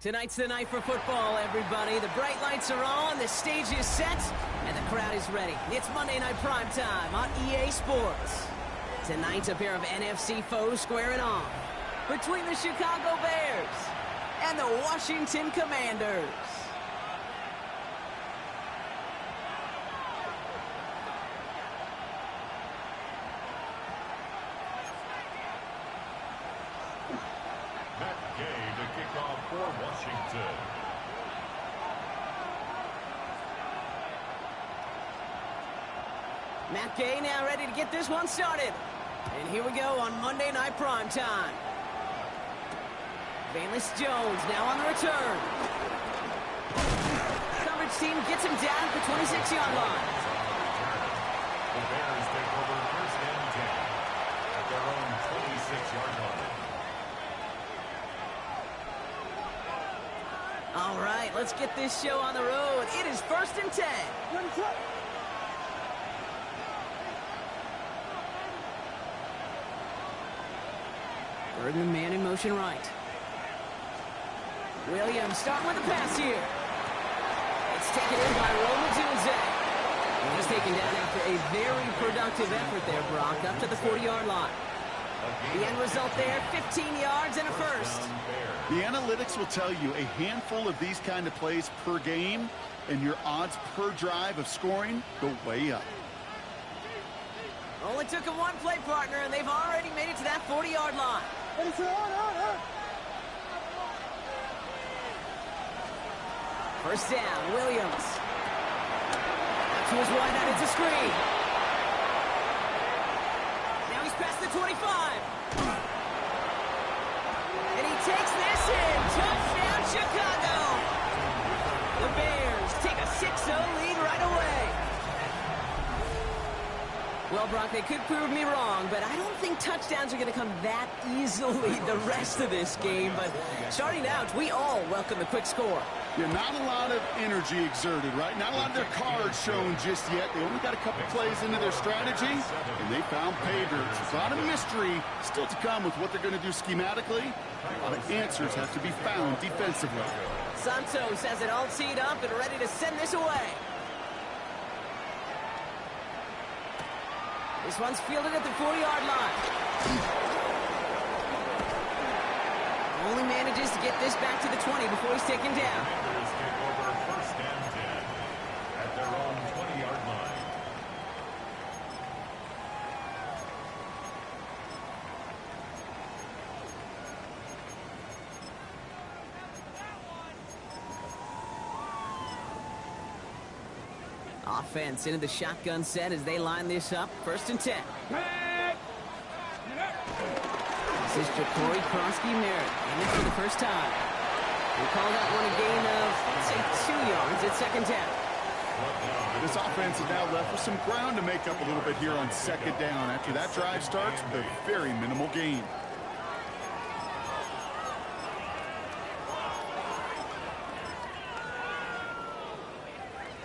Tonight's the night for football, everybody. The bright lights are on, the stage is set, and the crowd is ready. It's Monday Night Primetime on EA Sports. Tonight, a pair of NFC foes squaring off between the Chicago Bears and the Washington Commanders. For Washington. Matt Gay now ready to get this one started. And here we go on Monday Night Primetime. Valus Jones now on the return. Coverage team gets him down at the 26-yard line. The Bears take over first and 10 at their own 26-yard line. All right, let's get this show on the road. It is first and 10. Bergman man in motion right. Williams starting with the pass here. It's taken in by Roman Tunze. He's taken down after a very productive effort there, Brock, up to the 40-yard line. The end result there, 15 yards and a first. The analytics will tell you a handful of these kind of plays per game, and your odds per drive of scoring go way up. Only took him one play, partner, and they've already made it to that 40-yard line. First down, Williams. Out to his right, and it's a screen. Now he's past the 25. And he takes this in. Touchdown, Chicago. The Bears take a 6-0 lead right away. Well, Brock, they could prove me wrong, but I don't think touchdowns are going to come that easily the rest of this game. But starting out, we all welcome the quick score. Yeah, not a lot of energy exerted, right? Not a lot of their cards shown just yet. They only got a couple plays into their strategy, and they found pay dirt. A lot of mystery still to come with what they're going to do schematically. A lot of answers have to be found defensively. Santos has it all teed up and ready to send this away. This one's fielded at the 40-yard line. Only manages to get this back to the 20 before he's taken down. Bears take over first and 10 at their own 20-yard line. Offense into the shotgun set as they line this up. First and 10. This is Ja'Cory Krosky-Merritt, in it for the first time. We call that one a gain of, let's say, 2 yards at second down. This offense is now left with some ground to make up a little bit here on second down. After that drive starts with a very minimal gain.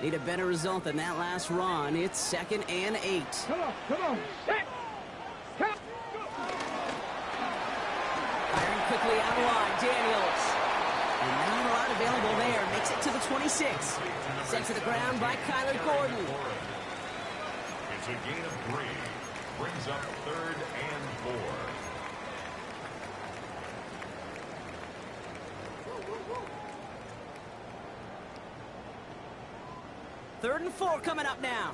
Need a better result than that last run. It's second and 8. Come on, set! Firing quickly out of line, Daniels. And not a lot available there. Makes it to the 26. Sent to the ground by Kyler Gordon. It's a gain of 3. Brings up third and 4. Third and 4 coming up now.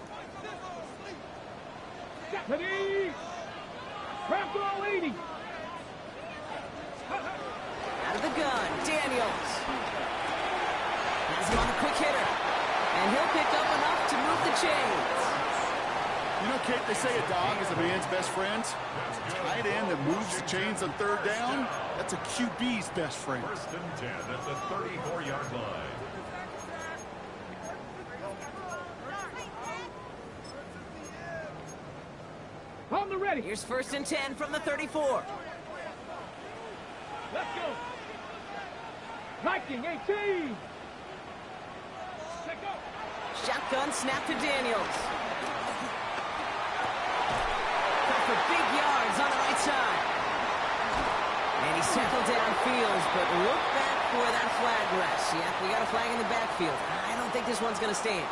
Deputy! Craft all 80! Out of the gun, Daniels. Has him on the quick hitter. And he'll pick up enough to move the chains. You know, Kate, they say a dog is a man's best friend. A tight end that moves the chains on third down, that's a QB's best friend. First and 10 at the 34-yard line. On the ready! Here's first and 10 from the 34. Let's go! Viking 18! Check up! Shotgun snap to Daniels. Got for big yards on the right side. And he's tackled downfield, but look back where that flag rests. Yeah, we got a flag in the backfield. I don't think this one's going to stand.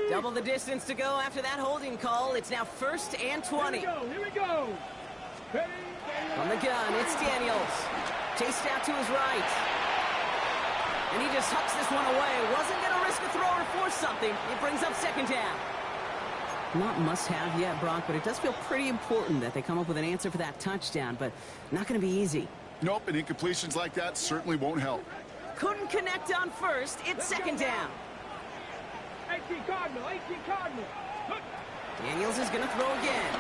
Double the distance to go after that holding call. It's now 1st and 20. Here we go. Ready? From the gun, it's Daniels. Chased out to his right. And he just hucks this one away. Wasn't going to risk a throw or force something. It brings up 2nd down. Not must-have yet, Brock, but it does feel pretty important that they come up with an answer for that touchdown, but not going to be easy. Nope, and incompletions like that certainly won't help. Couldn't connect on 1st. It's 2nd down. 18 Cardinal, 18 Cardinal. Daniels is going to throw again.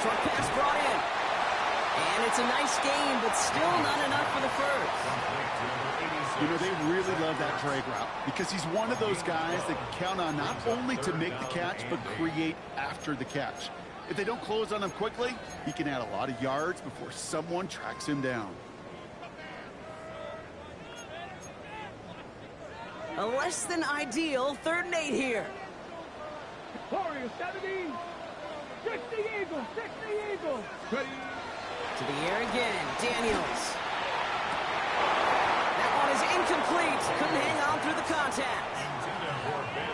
Short pass brought in. And it's a nice gain, but still not enough for the first. You know, they really love that drag route because he's one of those guys that can count on not only to make the catch, but create after the catch. If they don't close on him quickly, he can add a lot of yards before someone tracks him down. A less than ideal 3rd and 8 here. Warriors 70. 60 Eagles, 60 Eagles. Ready? To the air again, Daniels. That one is incomplete. Couldn't hang on through the contact.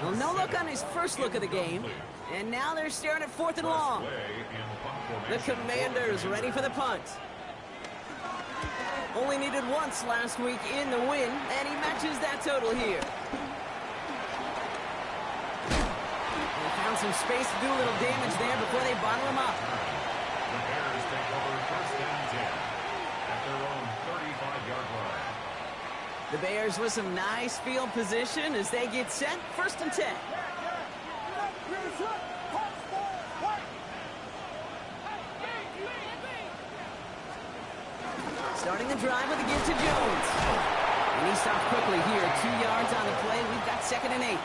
Well, no look on his first look of the game. And now they're staring at 4th and long. The Commanders ready for the punt. Only needed once last week in the win, and he matches that total here. They found some space to do a little damage there before they bottle him up. The Bears take over 1st and 10 at their own 35-yard line. The Bears with some nice field position as they get set. 1st and 10. Starting the drive with a give to Jones. And he stopped quickly here. 2 yards on the play. We've got 2nd and 8.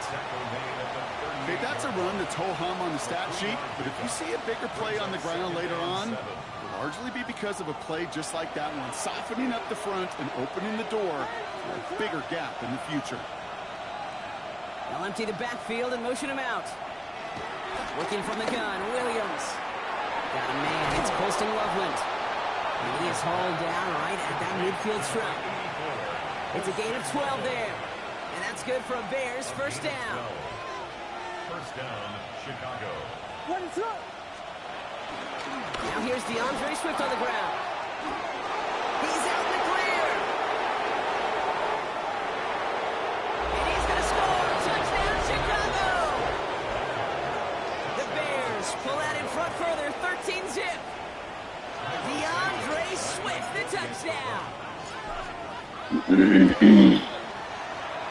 Okay, that's a run that's ho-hum on the stat sheet, but if you see a bigger play on the ground later on, it'll largely be because of a play just like that one, softening up the front and opening the door for a bigger gap in the future. They'll empty the backfield and motion him out. Working from the gun, Williams. Got a man. It's Colston Loveland. And he is hauled down right at that midfield stripe. It's a gain of 12 there. And that's good for a Bears 1st down. 1st down, Chicago. Now here's DeAndre Swift on the ground. He's out in the clear. And he's going to score. Touchdown, Chicago. The Bears pull that in front further. 13-zip. DeAndre Swift, the touchdown.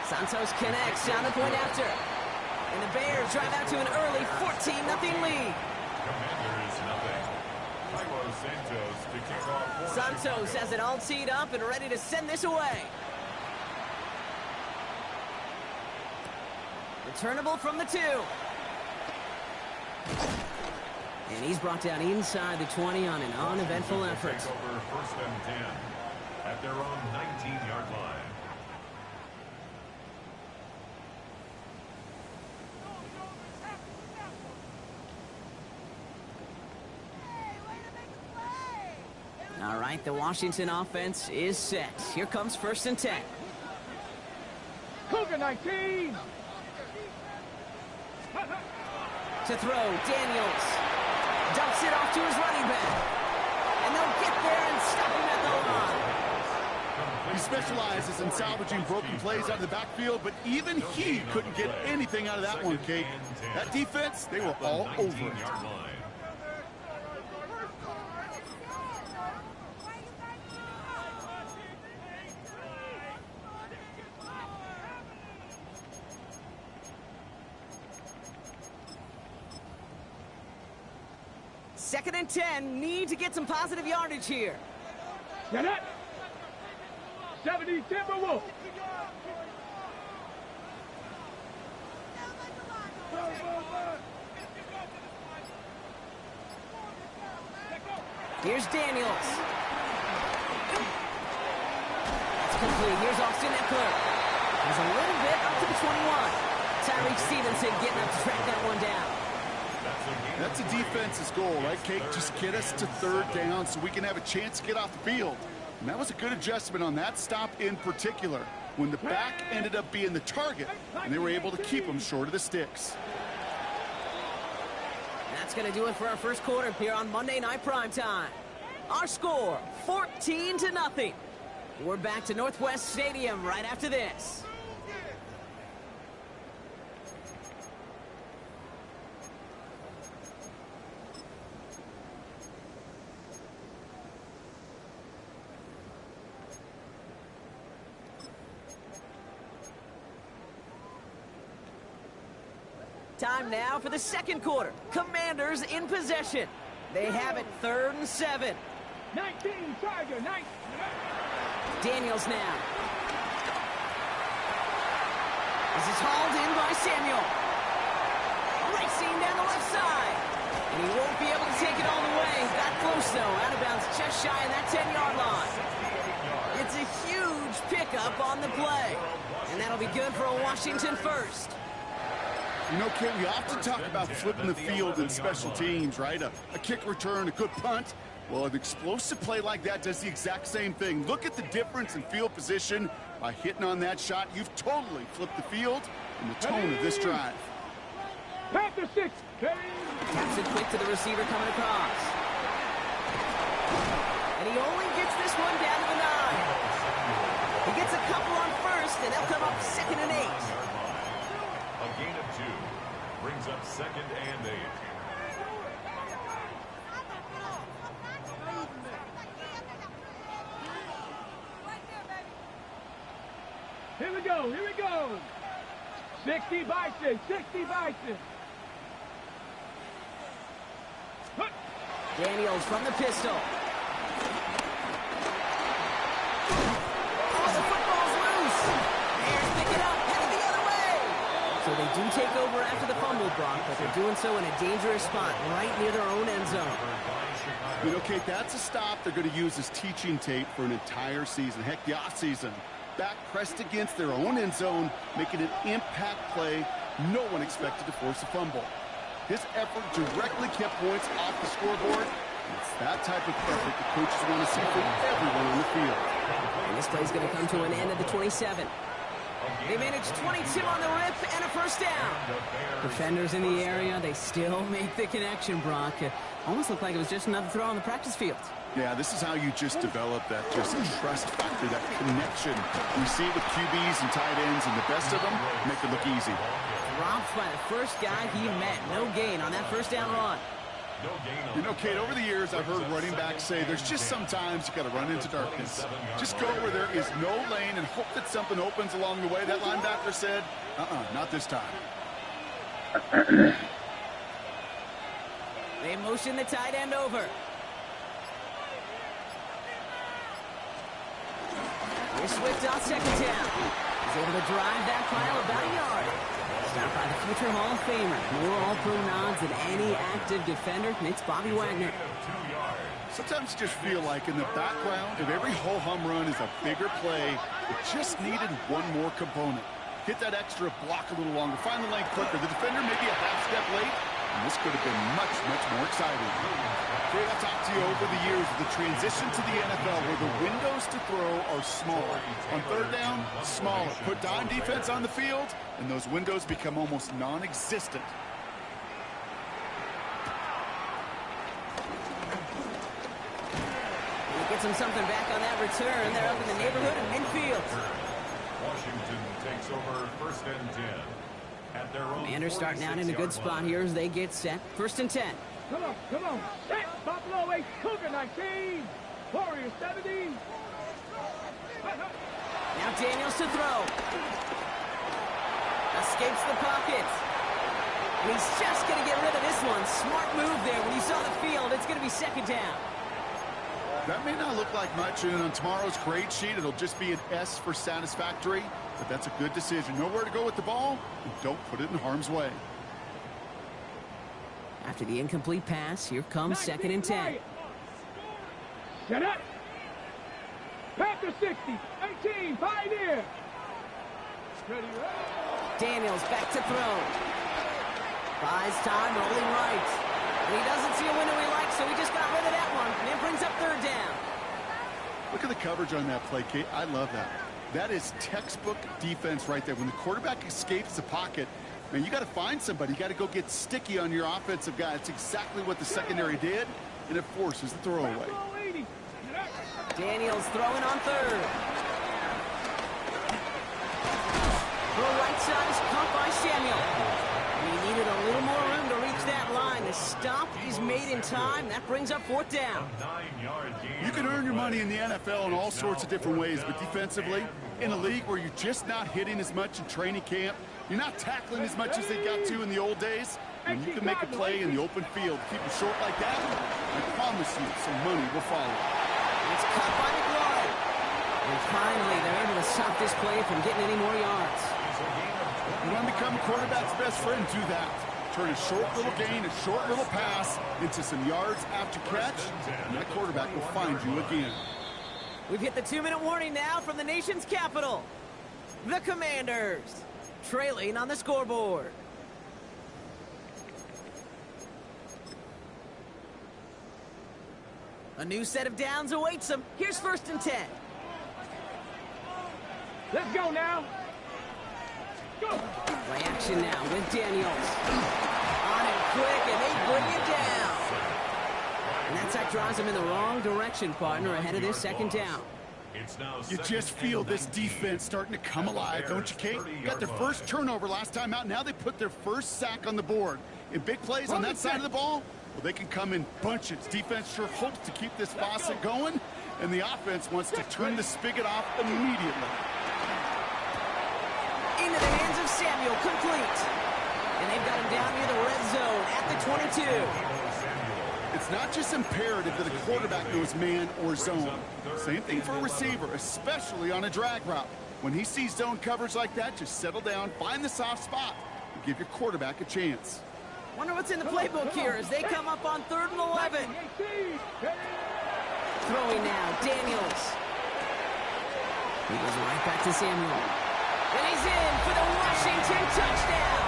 Santos connects down the point after. And the Bears drive out to an early 14-0 lead. Commanders nothing. Cairo Santos to kick off. Santos has it all teed up and ready to send this away. Returnable from the 2. And he's brought down inside the 20 on an uneventful effort. Take over 1st and 10 at their own 19-yard line. All right, the Washington offense is set. Here comes 1st and 10. Cougar 19. To throw, Daniels. Dumps it off to his running back. And they'll get there and stop him at the line. He specializes in salvaging broken plays out of the backfield, but even he couldn't get anything out of that one, Kate. That defense, they were all over it. Second and 10, need to get some positive yardage here. Get it. 70 Timberwolves. Here's Daniels. That's complete. Here's Austin Eckler. He's a little bit up to the 21. Tyreek Stevenson getting up to track that one down. That's a defense's goal, right, Kate? Just get us to third down so we can have a chance to get off the field. And that was a good adjustment on that stop in particular, when the back ended up being the target, and they were able to keep him short of the sticks. That's going to do it for our first quarter here on Monday Night Primetime. Our score, 14-0. We're back to Northwest Stadium right after this. Time now for the second quarter. Commanders in possession. They have it 3rd and 7. 19, Charger, 19. Daniels now. This is hauled in by Samuel. Racing down the left side. And he won't be able to take it all the way. Got close, though. Out of bounds just shy of that 10-yard line. It's a huge pickup on the play. And that'll be good for a Washington first. You know, Kate, we often talk about flipping the field in special teams, right? A kick return, a good punt. Well, an explosive play like that does the exact same thing. Look at the difference in field position. By hitting on that shot, you've totally flipped the field and the tone of this drive. Panther 6. Taps it quick to the receiver coming across. And he only gets this one down to the 9. He gets a couple on first, and they'll come up 2nd and 8. A gain of 2 brings up 2nd and 8. Here we go, here we go. 60 Bison, 60 Bison. Daniels from the pistol. Oh, the football's loose. Bears pick it up, headed the other way. So they do take over after the fumble, Brock, but they're doing so in a dangerous spot right near their own end zone. You know, Kate, that's a stop they're going to use as teaching tape for an entire season. Heck, the offseason. Back pressed against their own end zone, making an impact play. No one expected to force a fumble. His effort directly kept points off the scoreboard. It's that type of effort the coaches want to see from everyone on the field. And this play's going to come to an end at the 27. They managed 22 on the rip and a first down. Defenders in the area, they still make the connection, Brock. It almost looked like it was just another throw on the practice field. Yeah, this is how you just develop that just trust factor, that connection. We see it with QBs and tight ends, and the best of them make it look easy. Dropped by the first guy he met. No gain on that first down run. You know, Kate, over the years, I've heard running backs say there's just sometimes you got to run into darkness. Just go where there is no lane and hope that something opens along the way. That linebacker said, not this time. They motion the tight end over. Here's Swift on 2nd down. He's able to drive that pile about a yard. Stopped by the future Hall of Famer. More All-Pro nods than any active defender. It's Bobby Wagner. Sometimes you just feel like in the background of every ho-hum run is a bigger play. It just needed one more component. Hit that extra block a little longer. Find the lane quicker. The defender may be a half step late. And this could have been much, much more exciting. Okay, I've talked to you over the years of the transition to the NFL where the windows to throw are smaller. On 3rd down, smaller. Put dime defense on the field, and those windows become almost non-existent. He gets him something back on that return. They're up in the neighborhood of midfield. Washington takes over 1st and 10. At their own Commanders starting out in a good spot here as they get set. 1st and 10. Come on, come on. Set, Buffalo 8, Cougar 19. Warriors 17. Now Daniels to throw. Escapes the pocket. And he's just going to get rid of this one. Smart move there. When he saw the field, it's going to be 2nd down. That may not look like much, and on tomorrow's grade sheet, it'll just be an S for satisfactory, but that's a good decision. Know where to go with the ball, and don't put it in harm's way. After the incomplete pass, here comes 2nd and 10. Shut up. Panther 60, 18, Pioneer. Ready, Daniels back to throw. Buys time, rolling right. And he doesn't see a window he likes, so he just got rid of that one. And it brings up third down. Look at the coverage on that play, Kate. I love that. That is textbook defense right there. When the quarterback escapes the pocket, man, you got to find somebody. You got to go get sticky on your offensive guy. That's exactly what the secondary did, and it forces the throwaway. Daniels throwing on third. Throw right side is caught by Samuel. He needed a little more room to reach that line. The stop is made in time. That brings up fourth down. You can earn your money in the NFL in all sorts of different ways, but defensively, in a league where you're just not hitting as much in training camp, you're not tackling as much as they got to in the old days, when you can make a play in the open field, keep it short like that, I promise you some money will follow. It's caught by McLaurin. And finally, they're able to stop this play from getting any more yards. You want to become a quarterback's best friend, do that. Turn a short little gain, a short little pass into some yards after catch, and that quarterback will find you again. We've hit the 2-minute warning now from the nation's capital. The Commanders, trailing on the scoreboard. A new set of downs awaits them. Here's 1st and 10. Let's go now. Go. Play action now with Daniels. On him quick, and they bring it down. And that drives him in the wrong direction, partner, ahead of this 2nd down. You just feel this defense starting to come alive, don't you, Kate? Got their first turnover last time out. Now they put their first sack on the board. In big plays on that side of the ball, well, they can come in bunches. Defense sure hopes to keep this faucet going, and the offense wants to turn the spigot off immediately. Into the hands of Samuel, complete. And they've got him down near the red zone at the 22. It's not just imperative that a quarterback knows man or zone. Same thing for a receiver, especially on a drag route. When he sees zone coverage like that, just settle down, find the soft spot, and give your quarterback a chance. Wonder what's in the playbook here as they come up on 3rd and 11. Throwing now, Daniels. He goes right back to Samuel. And he's in for the Washington touchdown.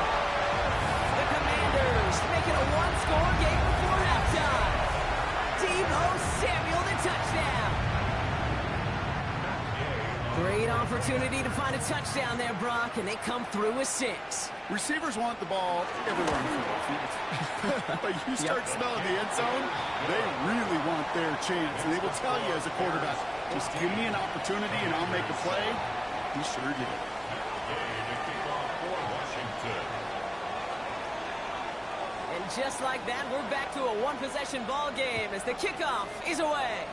The Commanders making a one-score game before halftime. Deebo Samuel, the touchdown. Great opportunity to find a touchdown there, Brock, and they come through with 6. Receivers want the ball everywhere on the football field. But you start smelling the end zone, they really want their chance. And they will tell you as a quarterback, just give me an opportunity and I'll make a play. He sure did. And just like that, we're back to a one-possession ball game as the kickoff is away.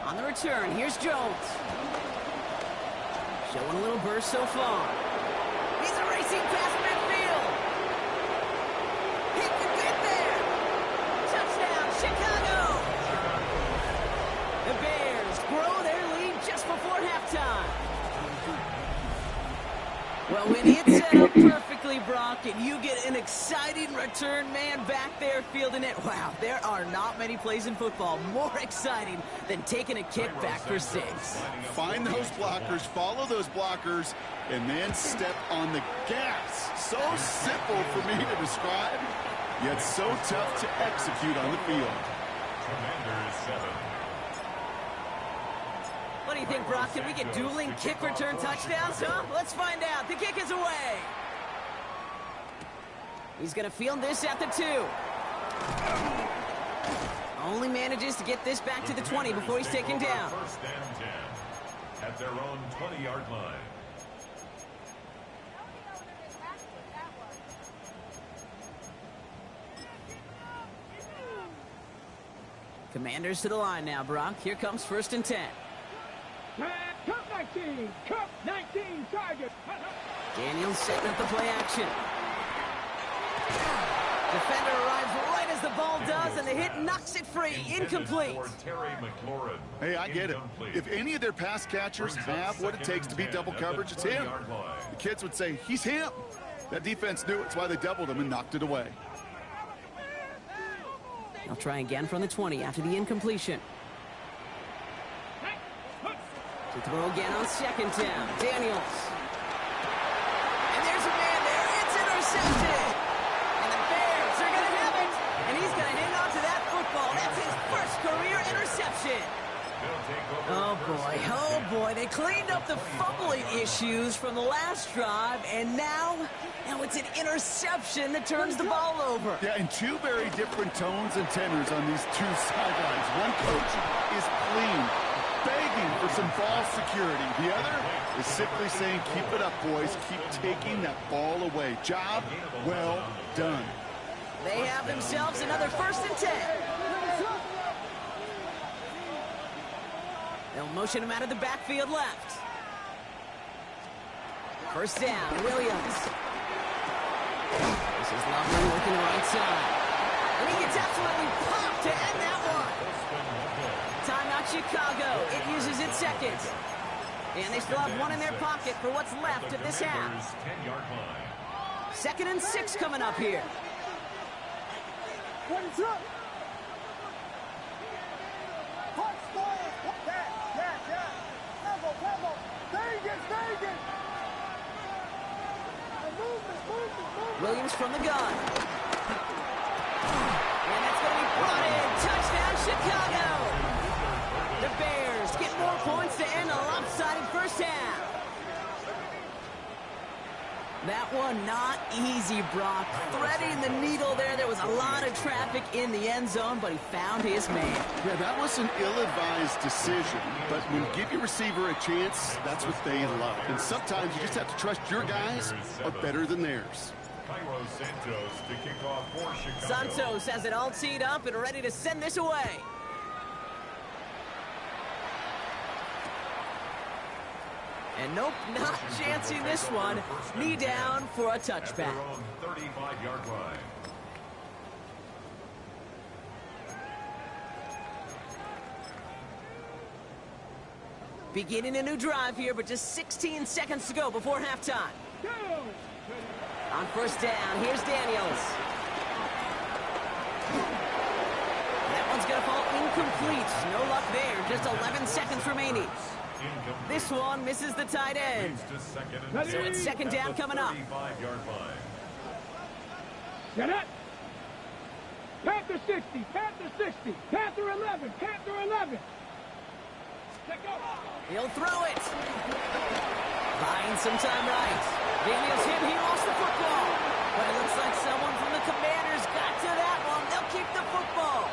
On the return, here's Jones. Showing a little burst so far. He's a racing past midfield. He can get there. Touchdown, Chicago. The Bears grow their lead just before halftime. Well, when it's set up perfectly, Brock, and you get an exciting return man back there fielding it, wow, there are not many plays in football more exciting than taking a kick back for 6. Find those blockers, follow those blockers, and then step on the gas. So simple for me to describe, yet so tough to execute on the field. Commanders 7. What do you think, Brock? Can we get dueling kick return touchdowns, huh? Let's find out. The kick is away. He's going to field this at the 2. Only manages to get this back to the 20 before he's taken down. 1st and 10 at their own 20-yard line. Commanders to the line now, Brock. Here comes 1st and 10. Cup 19, Cup 19, target. Daniels setting up the play action. Defender arrives right as the ball does, and the hit knocks it free. Incomplete. Hey, I get it. If any of their pass catchers have what it takes to beat double coverage, it's him. The kids would say, he's him. That defense knew it's why they doubled him and knocked it away. They'll try again from the 20 after the incompletion. To throw again on second down. Daniels. And there's a man there. It's intercepted. And the Bears are going to have it. And he's going to hang on to that football. That's his first career interception. Oh, boy. They cleaned up the fumbling issues from the last drive, and now it's an interception that turns the ball over. Yeah, and two very different tones and tenors on these two sidelines. One coach is clean, begging for some ball security. The other is simply saying, keep it up, boys. Keep taking that ball away. Job well done. They have themselves another 1st and 10. They'll motion him out of the backfield left. First down, Williams. This is Lovely working the right side. And he gets absolutely popped to end that one. Timeout Chicago. It uses its second. And they still have one in their pocket for what's left of this half. 2nd and 6 coming up here. Williams from the gun. And that's going to be brought in. Touchdown, Chicago. The Bears get more points to end a lopsided first half. That one not easy, Brock. Threading the needle there. There was a lot of traffic in the end zone, but he found his man. Yeah, that was an ill-advised decision, but when you give your receiver a chance, that's what they love. And sometimes you just have to trust your guys are better than theirs. Santos to kick off for Chicago. Santos has it all teed up and ready to send this away. And nope, not chancing this one. Knee down for a touchback. 35-yard line. Beginning a new drive here, but just 16 seconds to go before halftime. On first down, here's Daniels. That one's going to fall incomplete. No luck there. Just 11 seconds remaining. This one misses the tight end. So it's 2nd down coming up. Get it. Panther 60. Panther 60. Panther 11. Panther 11. He'll throw it. Buying some time right. Daniels hit. He lost the football. But it looks like someone from the Commanders got to that one. They'll keep the football.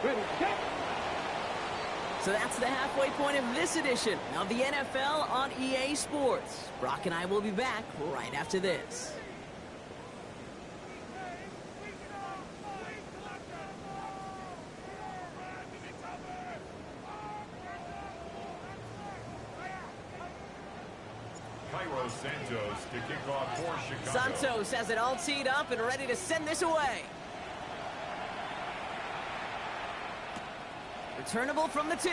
Ready, set. So that's the halfway point of this edition of the NFL on EA Sports. Brock and I will be back right after this. Santos to kick off for Chicago. Santos has it all teed up and ready to send this away. Returnable from the 2.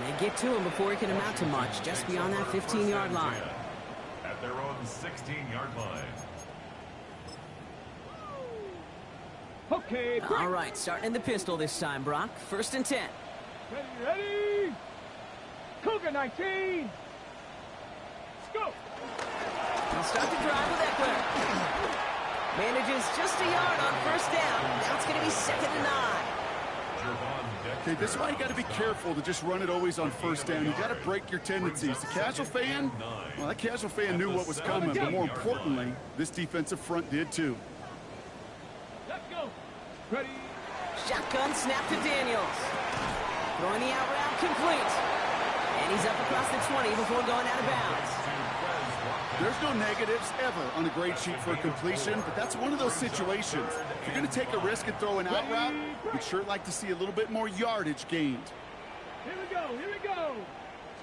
They get to him before he can amount to much, just beyond that 15-yard line. At their own 16-yard line. Okay. All right, starting in the pistol this time, Brock. 1st and 10. Ready. Cougar 19. Let's go. They'll start the drive with Eckler. Manages just a yard on first down. Now it's going to be 2nd and 9. Okay, this is why you got to be careful to just run it always on first down. You got to break your tendencies. The casual fan, well, that casual fan knew what was coming, but more importantly, this defensive front did too. Let's go. Ready. Shotgun snap to Daniels. Throwing the out route complete. And he's up across the 20 before going out of bounds. There's no negatives ever on a grade sheet for a completion, but that's one of those situations. If you're going to take a risk and throw an out route, you'd sure like to see a little bit more yardage gained. Here we go. Here we go.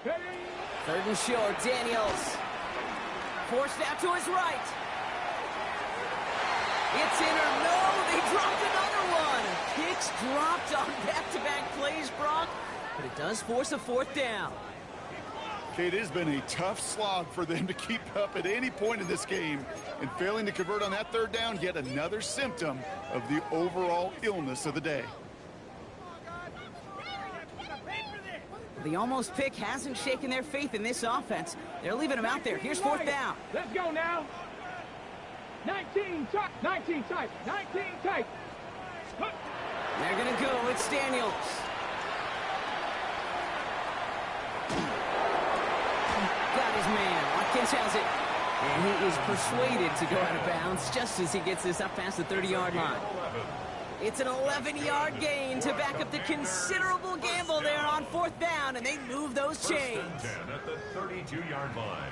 Ready. 3rd and short, Daniels. Forced out to his right. It's in or no, they dropped another one. Picks dropped on back-to-back plays, Brock, but it does force a 4th down. Okay, it has been a tough slog for them to keep up at any point in this game, and failing to convert on that 3rd down, yet another symptom of the overall illness of the day. The almost pick hasn't shaken their faith in this offense. They're leaving him out there. Here's fourth down. Let's go now. 19 tight. 19 tight. 19 tight. They're going to go. It's Daniels. Got his man. Watkins has it. And he is persuaded to go out of bounds just as he gets this up past the 30-yard line. It's an 11-yard gain to back up the considerable gamble there on fourth down, and they move those chains. First and 10 at the 32-yard line.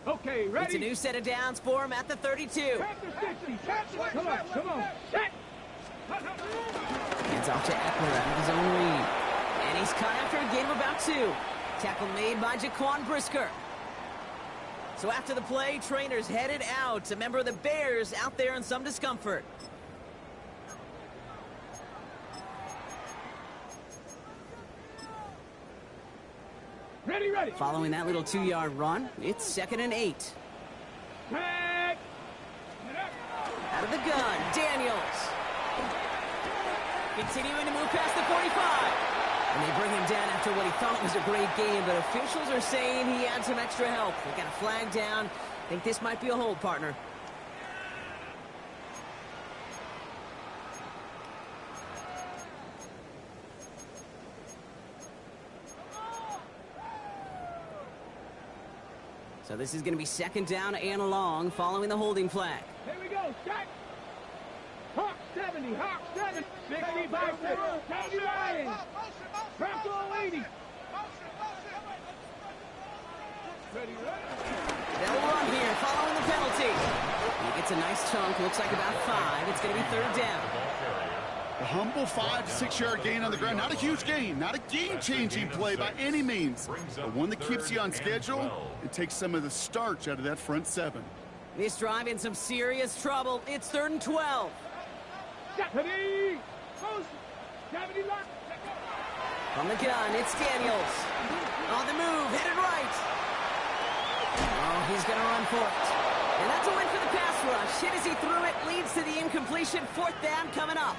Okay, ready? It's a new set of downs for him at the 32. Come on, come on. Set. Hands off to Eckler out of his own lead. And he's cut after a gain of about 2. Tackle made by Jaquan Brisker. So after the play, trainers headed out. A member of the Bears out there in some discomfort. Ready, ready. Following that little 2-yard run, it's 2nd and 8. Back. Out of the gun, Daniels. Continuing to move past the 45. And they bring him down after what he thought was a great game, but officials are saying he had some extra help. They got a flag down. I think this might be a hold, partner. So this is going to be 2nd down and long following the holding flag. Here we go. Set. Hawk 70. Hawk 70. 60 bicep. Tony Ryan. Bronco 80. Ready, ready. They'll run here following the penalty. He gets a nice chunk. Looks like about 5. It's going to be 3rd down. A humble 5 to 6 yard gain on the ground. Not a huge gain, not a game-changing play by any means, but one that keeps you on schedule and takes some of the starch out of that front 7. This drive in some serious trouble. It's 3rd and 12. Stephanie. Motion. 70 left. From the gun, it's Daniels. On the move, headed right. Oh, he's going to run for it. And that's a win for the pass rush. Hit as he threw it, leads to the incompletion. 4th down coming up.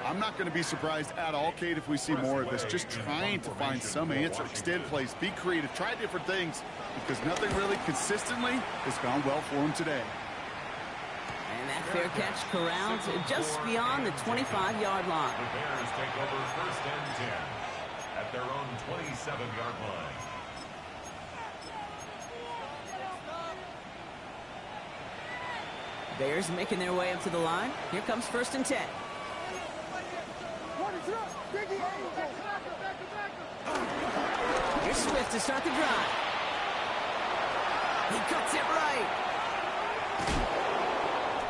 I'm not going to be surprised at all, Kate, if we see more of this. Just trying to find some answer. Extend plays, be creative, try different things, because nothing really consistently has gone well for him today. And that fair catch corralled just beyond the 25-yard line. The Bears take over 1st and 10 at their own 27-yard line. Bears making their way up to the line. Here comes 1st and 10. Here's Swift to start the drive. He cuts it right.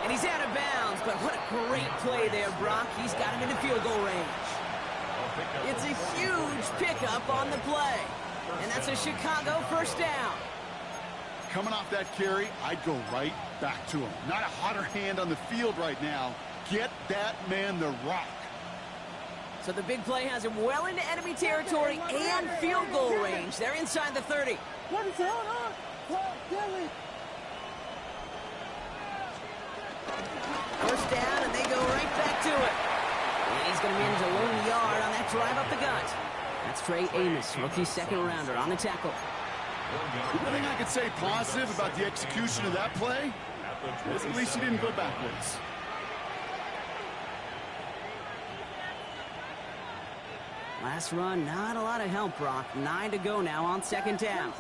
And he's out of bounds, but what a great play there, Brock. He's got him into field goal range. It's a huge pickup on the play. And that's a Chicago 1st down. Coming off that carry, I'd go right back to him. Not a hotter hand on the field right now. Get that man the rock. So the big play has him well into enemy territory and field goal range. They're inside the 30. What is going on? First down, and they go right back to it. And he's going to manage a lone yard on that drive up the gut. That's Trey Amos, rookie 2nd rounder, on the tackle. The only thing I could say positive about the execution of that play is at least he didn't go backwards. Last run, not a lot of help, Brock. 9 to go now on 2nd down.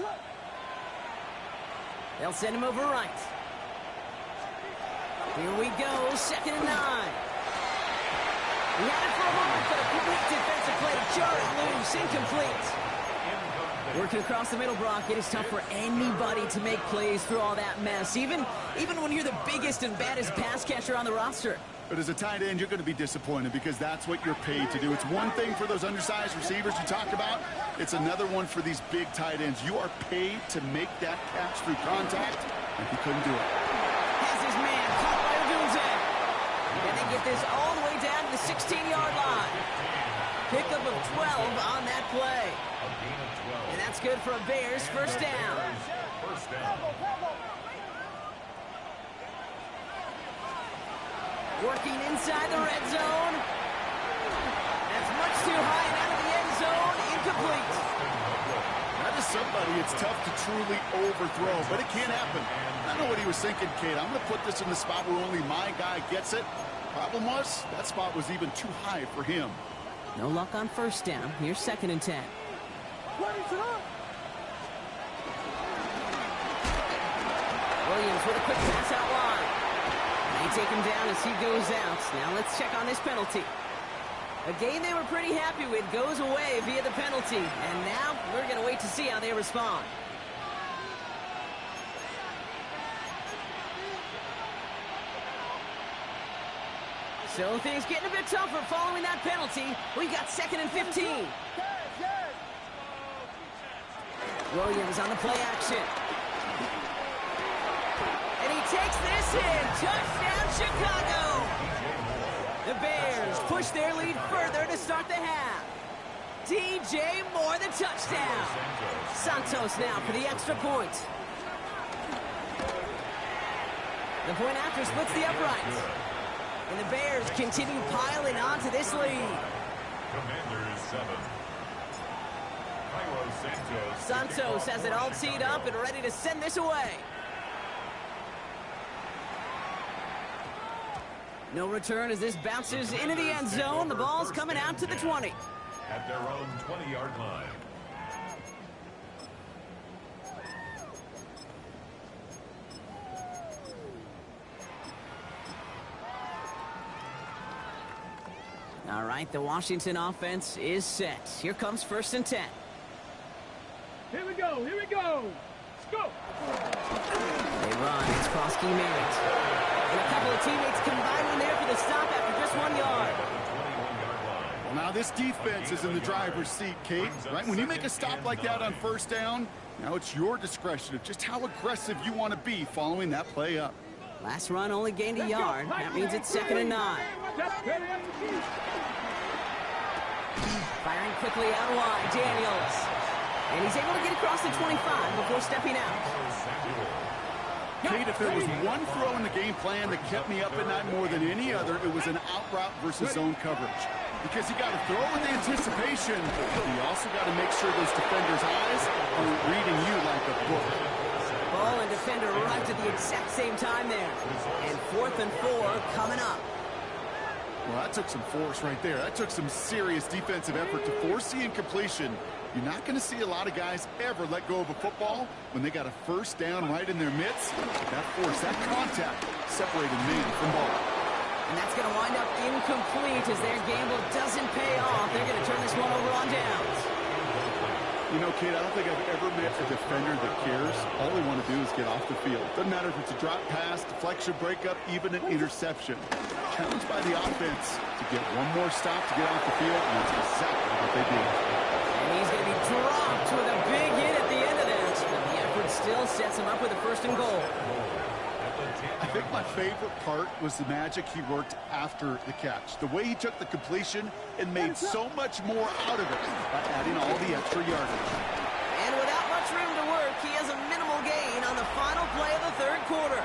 They'll send him over right. Here we go, 2nd and 9. He had it for a moment, but a complete defensive play. Jarred loose, incomplete. Working across the middle, Brock, it is tough for anybody to make plays through all that mess, even when you're the biggest and baddest pass catcher on the roster. But as a tight end, you're going to be disappointed because that's what you're paid to do. It's one thing for those undersized receivers you talk about. It's another one for these big tight ends. You are paid to make that catch through contact, and he couldn't do it. Has his man caught by Odunze. And they get this all the way down to the 16-yard line. Pickup of 12 on that play. And that's good for a Bears 1st down. Working inside the red zone. That's much too high and out of the end zone. Incomplete. That is somebody it's tough to truly overthrow, but it can happen. I don't know what he was thinking, Kate. I'm going to put this in the spot where only my guy gets it. Problem was, that spot was even too high for him. No luck on first down. Here's 2nd and 10. Williams with a quick pass out wide. They take him down as he goes out. Now let's check on this penalty. A game they were pretty happy with goes away via the penalty. And now we're going to wait to see how they respond. So things getting a bit tougher following that penalty. We got 2nd and 15. Williams on the play action. And he takes this in. Touchdown, Chicago. The Bears push their lead further to start the half. DJ Moore, the touchdown. Santos now for the extra point. The point after splits the uprights. And the Bears continue piling on to this lead. Commanders 7. Santos has it all teed up and ready to send this away. No return as this bounces into the end zone. The ball's coming out to the 20. At their own 20-yard line. All right, the Washington offense is set. Here comes 1st and 10. Here we go. Let's go. They run. It's Kroski Merritt. And a couple of teammates combining there for the stop after just 1 yard. Well, now this defense is in the driver's seat, Kate. Right? When you make a stop like that on 1st down, now it's your discretion of just how aggressive you want to be following that play up. Last run only gained a yard. That means it's 2nd and 9. Firing quickly out wide, Daniels. And he's able to get across the 25 before stepping out. Kate, if there was one throw in the game plan that kept me up at night more than any other, it was an out route versus zone coverage. Because you got to throw with anticipation, but you also got to make sure those defenders' eyes aren't reading you like a book. Ball and defender arrived at the exact same time there. And 4th and 4 coming up. Well, that took some force right there. That took some serious defensive effort to force the incompletion. You're not going to see a lot of guys ever let go of a football when they got a 1st down right in their midst. That force, that contact, separated man from ball. And that's going to wind up incomplete as their gamble doesn't pay off. They're going to turn this one over on downs. You know, Kate, I don't think I've ever met a defender that cares. All they want to do is get off the field. Doesn't matter if it's a drop pass, deflection, breakup, even an interception. Challenged by the offense to get one more stop to get off the field, and that's exactly what they did. And he's going to be dropped with a big hit at the end of that. But the effort still sets him up with a 1st and goal. I think my favorite part was the magic he worked after the catch. The way he took the completion and made so much more out of it by adding all the extra yardage. And without much room to work, he has a minimal gain on the final play of the 3rd quarter.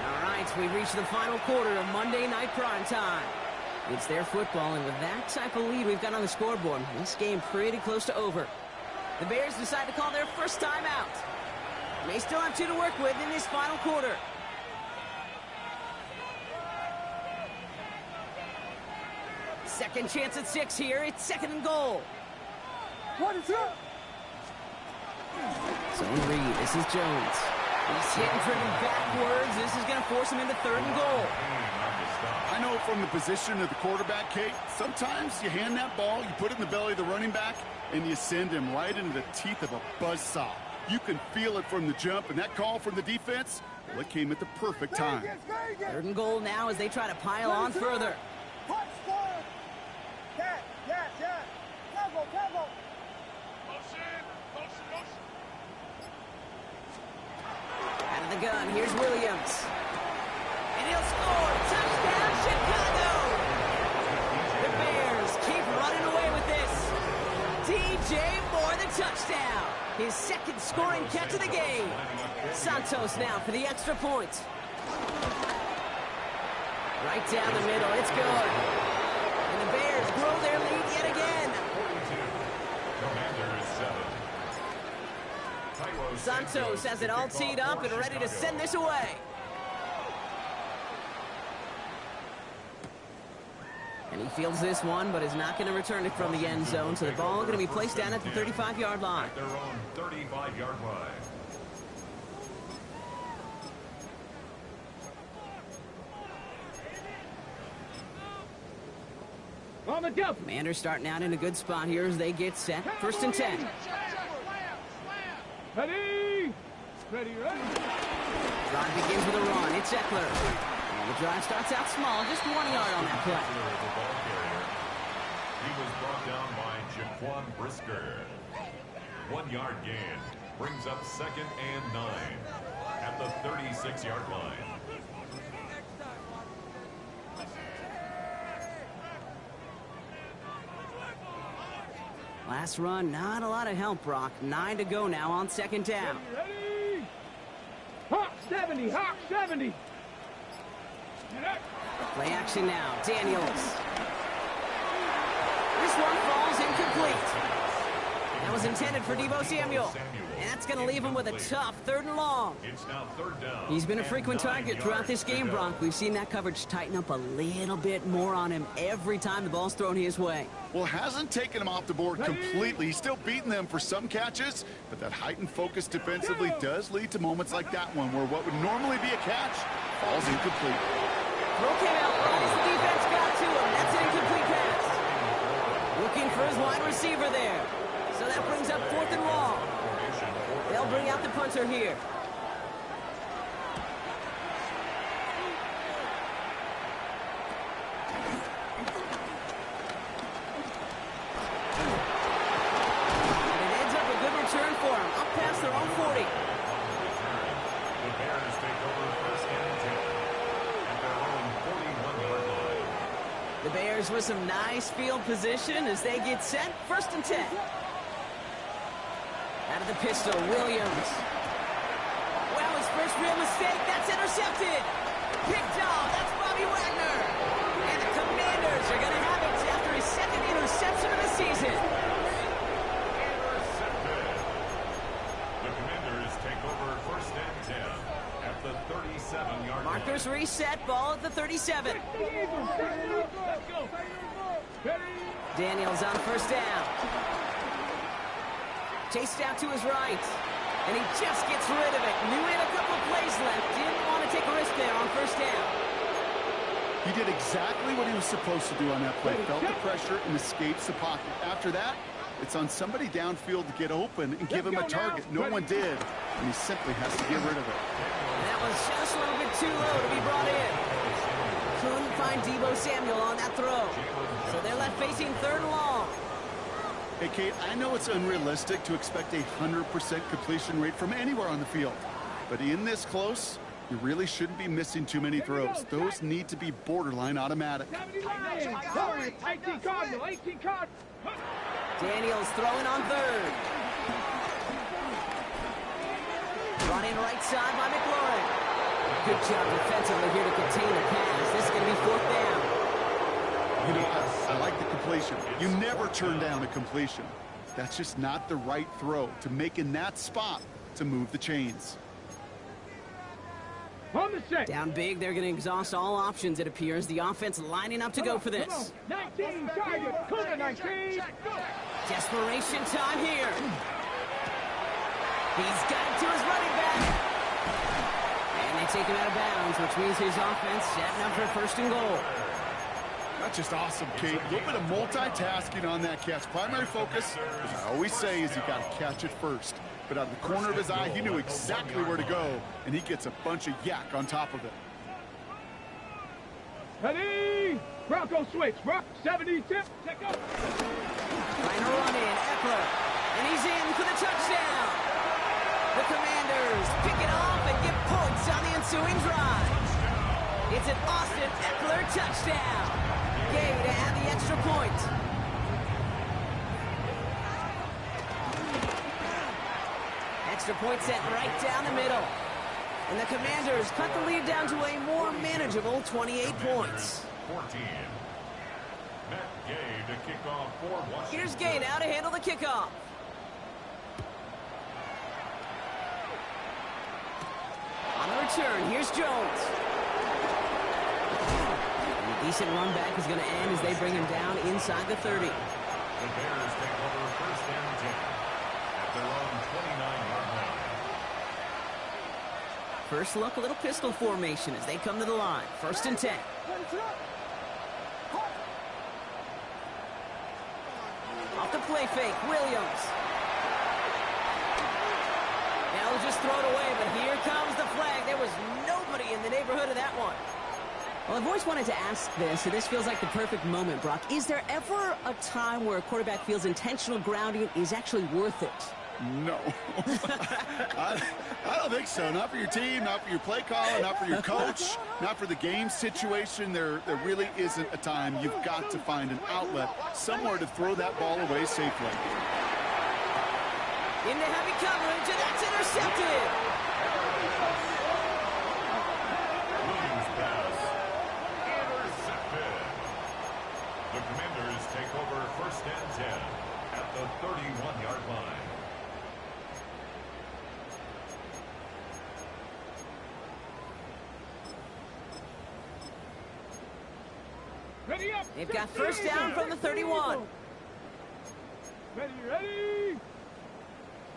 All right, we reach the final quarter of Monday Night Primetime. It's their football, and with that type of lead we've got on the scoreboard, this game pretty close to over. The Bears decide to call their first timeout. They still have 2 to work with in this final quarter. Second chance at 6 here. It's 2nd and goal. What is up? Zone read. This is Jones. He's hit and driven backwards. This is going to force him into 3rd and goal. I know from the position of the quarterback, Kate, sometimes you hand that ball, you put it in the belly of the running back, and you send him right into the teeth of a buzzsaw. You can feel it from the jump, and that call from the defense, well, it came at the perfect time. 3rd and goal now as they try to pile on further. Out of the gun, here's Williams. And he'll score. Touchdown, Chicago! The Bears keep running away with this. DJ Moore, the touchdown. His 2nd scoring catch of the game. Santos now for the extra point. Right down the middle. It's good. And the Bears grow their lead yet again. 42. Commanders 7. Santos has it all teed up and ready to send this away. And he fields this one, but is not going to return it from the end zone. So the ball going to be placed down at the 35-yard line. At their own 35-yard line. On the double. Commanders starting out in a good spot here as they get set. First and 10. Ready. Ready, ready. Drive begins with a run. It's Eckler. And the drive starts out small, just 1 yard on that play. He was brought down by Jaquan Brisker. 1 yard gain brings up 2nd and 9 at the 36-yard line. Last run, not a lot of help, Brock. 9 to go now on 2nd down. Ready. Hawk 70, Hawk 70. Play action now. Daniels. This one falls incomplete. That was intended for Deebo Samuel. And that's going to leave him with a tough 3rd and long. It's now 3rd down. He's been a frequent target throughout this game, Brock. We've seen that coverage tighten up a little bit more on him every time the ball's thrown his way. Well, hasn't taken him off the board completely. He's still beating them for some catches, but that heightened focus defensively does lead to moments like that one where what would normally be a catch falls incomplete. Throw came out right as the defense got to him. That's an incomplete pass. Looking for his wide receiver there. So that brings up 4th and long. They'll bring out the punter here. And it ends up a good return for him. Up past their own 40. The Bears take over 1st and 10 at their own 41-yard line. The Bears with some nice field position as they get set. 1st and 10. Out of the pistol, Williams. Well, his first real mistake. That's intercepted. Picked off. That's Bobby Wagner. And the Commanders are going to have it after his 2nd interception of the season. Intercepted. The Commanders take over 1st and 10 at the 37-yard line. Markers reset. Ball at the 37. Let's go. Ready. Daniels on 1st down. Chased out to his right. And he just gets rid of it. Knew he had a couple of plays left. Didn't want to take a risk there on 1st down. He did exactly what he was supposed to do on that play. Felt the pressure and escapes the pocket. After that, it's on somebody downfield to get open and give him a target. No one did, and he simply has to get rid of it. And that was just a little bit too low to be brought in. Couldn't find Deebo Samuel on that throw. So they're left facing 3rd and long. Hey, Kate, I know it's unrealistic to expect a 100% completion rate from anywhere on the field. But in this close, you really shouldn't be missing too many throws. Those need to be borderline automatic. 70 Lions. 18 Cardinal. 18 Cardinal. Daniels throwing on 3rd. Brought in right side by McLaurin. Good job defensively here to contain the pass. This is going to be 4th down. You know, I like the completion. You never turn down a completion. That's just not the right throw to make in that spot to move the chains. On the set. Down big, they're going to exhaust all options, it appears. The offense lining up to go for this. 19 target. Corner 19. Desperation time here. He's got it to his running back. And they take him out of bounds, which means his offense setting up for 1st and goal. That's just awesome, Kate. A little bit of multitasking on that catch. Primary focus, as I always say, is you got to catch it first. But out of the corner of his eye, he knew exactly where to go, and he gets a bunch of yak on top of it. Ready. Bronco switch. Brock 70 tip. Check up. Trying to run in. Eckler. And he's in for the touchdown. The Commanders pick it off and get points on the ensuing drive. It's an Austin Eckler touchdown. Gay to add the extra point. Extra point set right down the middle. And the Commanders cut the lead down to a more manageable 28 points. 14. Matt Gay to kick off for Washington. Here's Gay now to handle the kickoff. On the return, here's Jones. And a decent run back is going to end as they bring him down inside the 30. The Bears take over first and 10 at their own 29-yard line. First look, a little pistol formation as they come to the line. First and 10. Off the play fake, Williams. Now he'll just throw it away, but here comes the flag. There was nobody in the neighborhood of that one. Well, I've always wanted to ask this, and this feels like the perfect moment, Brock. Is there ever a time where a quarterback feels intentional grounding is actually worth it? No. I don't think so. Not for your team, not for your play caller, not for your coach, not for the game situation. There really isn't a time. You've got to find an outlet, somewhere to throw that ball away safely. Into heavy coverage, and that's intercepted. Williams pass. Intercepted. The Commanders take over first and 10 at the 31-yard line. Ready up. They've got first down from the 31. Ready.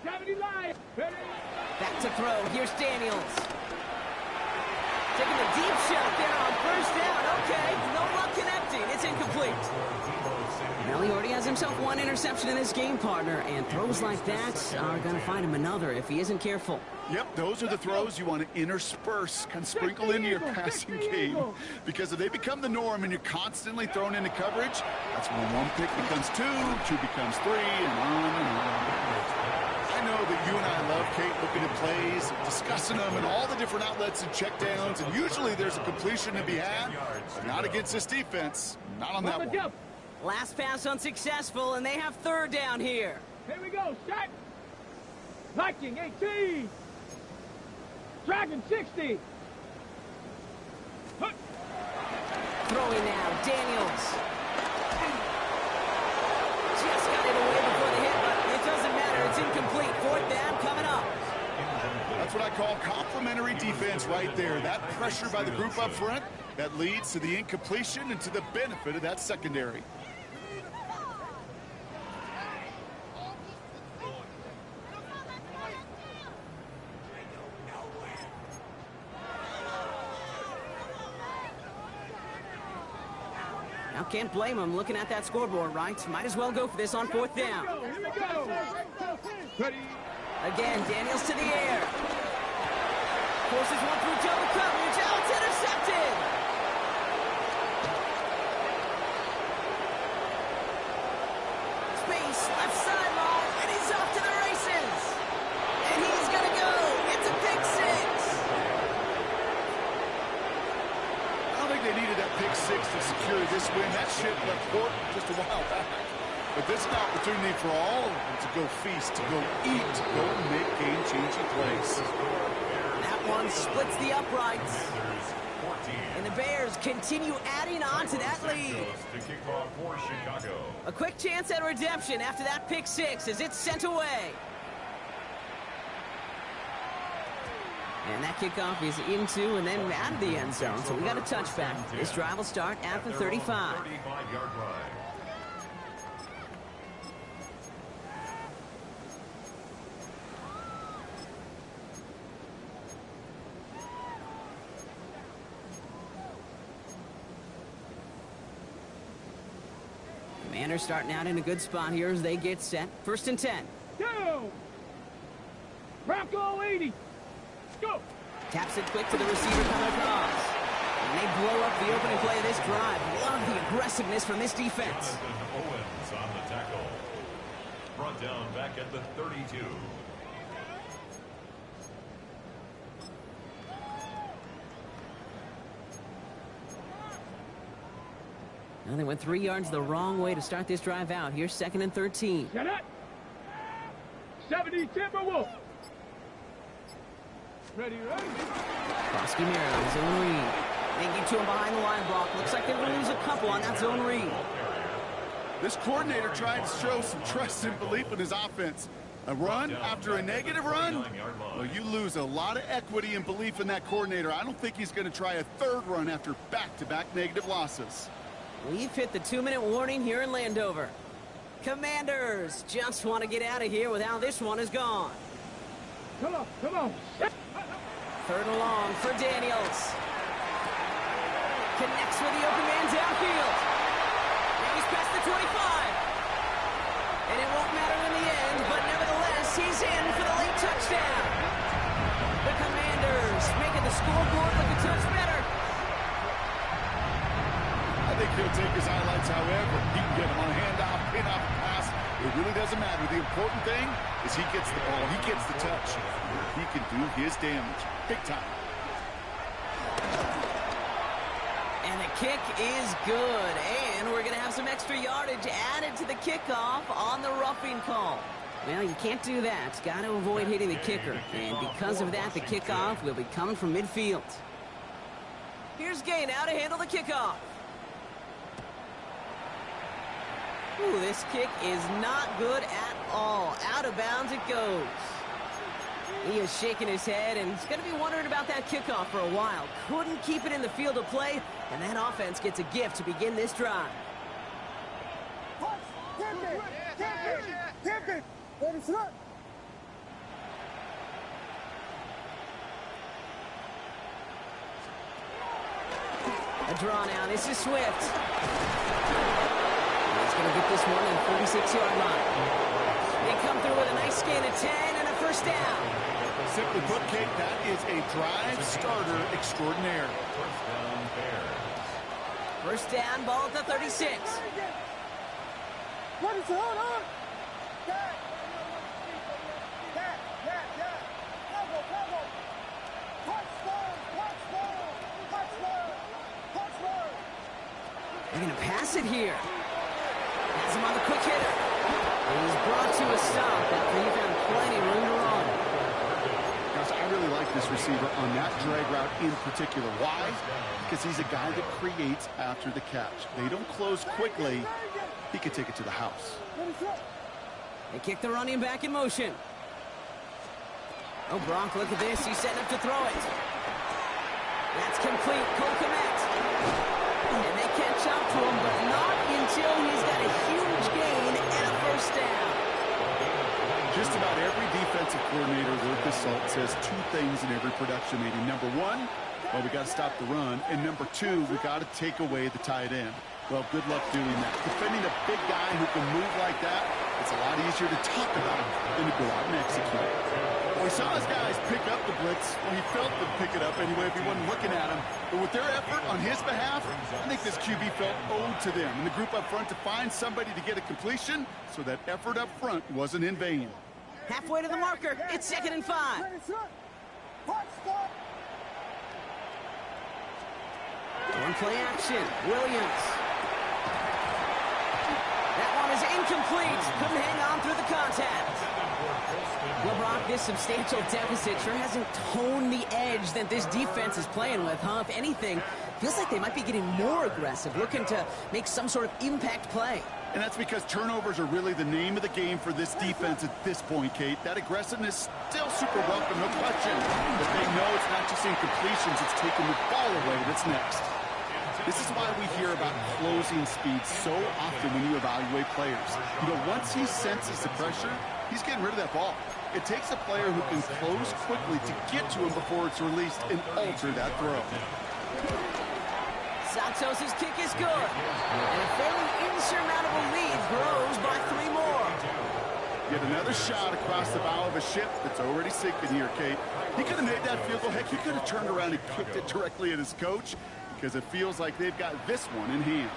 70 line. Ready. Back to throw. Here's Daniels. Taking a deep shot there on first down. Okay, no luck connecting. It's incomplete. Well, he already has himself one interception in this game, partner, and throws like that are going to find him another if he isn't careful. Yep, those are the throws you want to intersperse, kind of sprinkle into your passing game. Because if they become the norm and you're constantly thrown into coverage, that's when one pick becomes two becomes three, and on and on. I know that you and I love, Kate, looking at plays, discussing them, and all the different outlets and checkdowns, and usually there's a completion to be had, but not against this defense, not on that one. Last pass unsuccessful, and they have third down here. Here we go. Start. Viking 18. Dragon 60. Throwing now, Daniels. Just got it away before the hit, but it doesn't matter. It's incomplete. Fourth down coming up. That's what I call complimentary defense right there. That pressure by the group up front, that leads to the incompletion and to the benefit of that secondary. Now can't blame him looking at that scoreboard, right? Might as well go for this on fourth down. Here we go. Ready. Again, Daniels to the air. Forces one through double coverage. Now it's intercepted. Space, left sideline, and he's off to the races. And he's going to go. It's a pick six. I don't think they needed that pick six to secure this win. That ship left port just a while back. But this is an opportunity for all of them to go feast, to go eat, to go make game-changing plays. That one splits the uprights. And the Bears continue adding on to that lead. A quick chance at redemption after that pick six as it's sent away. And that kickoff is into and then out of the end zone. So we got a touchback. This drive will start at the 35. 35-yard line. Commanders starting out in a good spot here as they get set. First and 10. Go. Bronco 80. Go. Taps it quick to the receiver coming across. And they blow up the opening play of this drive. Love the aggressiveness from this defense. Jonathan Owens on the tackle. Brought down back at the 32. Now they went 3 yards the wrong way to start this drive out. Here's second and 13. Get it. 70 Timberwolf. Ready. Mirror, zone read. They get to him behind the line block. Looks like they're going to lose a couple on that zone read. This coordinator tried to show some trust and belief in his offense. A run after a negative run? Well, you lose a lot of equity and belief in that coordinator. I don't think he's going to try a third run after back-to-back negative losses. We've hit the 2-minute warning here in Landover. Commanders just want to get out of here with how this one is gone. Come on. 3rd and long for Daniels. Connects with the open man downfield. Now he's past the 25. And it won't matter in the end, but nevertheless, he's in for the late touchdown. The Commanders making the scoreboard look a touch better. I think he'll take his highlights however. He can get him on a handoff, pin off a pass. It really doesn't matter. The important thing is he gets the ball. He gets the touch. He can do his damage. Big time. And the kick is good. And we're going to have some extra yardage added to the kickoff on the roughing call. Well, you can't do that. Got to avoid hitting the kicker. And because of that, the kickoff will be coming from midfield. Here's Gay now to handle the kickoff. Ooh, this kick is not good at all. Out of bounds it goes. He is shaking his head, and he's going to be wondering about that kickoff for a while. Couldn't keep it in the field of play, and that offense gets a gift to begin this drive. A draw now. This is Swift. He's going to get this one on the 46-yard line. They come through with a nice gain of 10 and a first down. Simply put, Kate, that is a drive starter extraordinaire. First down, ball at the 36. What is hold on? They're going to pass it here. Has him on the quick hitter. He's brought to a stop after he found plenty of room to run. Gosh, I really like this receiver on that drag route in particular. Why? Because he's a guy that creates after the catch. They don't close quickly. He could take it to the house. They kick the running back in motion. Oh, Gronk, look at this. He's setting up to throw it. That's complete. Cole Kmet. And they catch up to him, but not until he's got a huge gain and a first down. Just about every defensive coordinator worth his salt says two things in every production meeting. Number one, well, we got to stop the run. And number two, we got to take away the tight end. Well, good luck doing that. Defending a big guy who can move like that, it's a lot easier to talk about than to go out and execute. We saw his guys pick up the blitz. Well, he felt them pick it up anyway if he wasn't looking at him. But with their effort on his behalf, I think this QB felt owed to them. And the group up front to find somebody to get a completion, so that effort up front wasn't in vain. Halfway to the marker. It's 2nd and 5. One play action. Williams. That one is incomplete. Couldn't hang on through the contact. Well, Brock, this substantial deficit sure hasn't toned the edge that this defense is playing with, huh? If anything, feels like they might be getting more aggressive, looking to make some sort of impact play. And that's because turnovers are really the name of the game for this defense at this point, Kate. That aggressiveness still super welcome, no question. But they know it's not just incompletions, it's taking the ball away that's next. This is why we hear about closing speed so often when you evaluate players. You know, once he senses the pressure, he's getting rid of that ball. It takes a player who can close quickly to get to him before it's released and alter that throw. Santos' kick is good. And a fairly insurmountable lead grows by 3 more. Get another shot across the bow of a ship that's already sinking here, Kate. He could have made that field goal. Heck, he could have turned around and kicked it directly at his coach, because it feels like they've got this one in hand.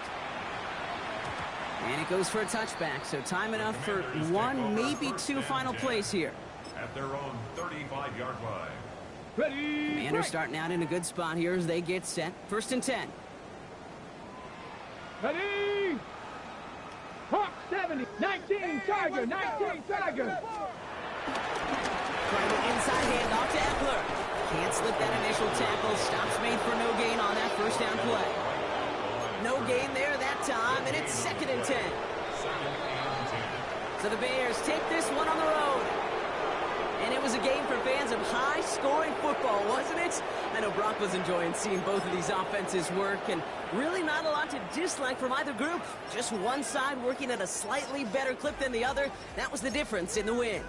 And it goes for a touchback, so time enough for 1, maybe 2 final plays here. At their own 35-yard line. Ready. Commanders starting out in a good spot here as they get set. 1st and 10. Ready. Hawk 70. 19 Tiger. 19 Tiger. Trying to inside handoff to Eckler. Can't slip that initial tackle. Stops made for no gain on that first down play. No gain there that time, and it's 2nd and 10. So the Bears take this one on the road. And it was a game for fans of high-scoring football, wasn't it? I know Brock was enjoying seeing both of these offenses work, and really not a lot to dislike from either group. Just one side working at a slightly better clip than the other. That was the difference in the win.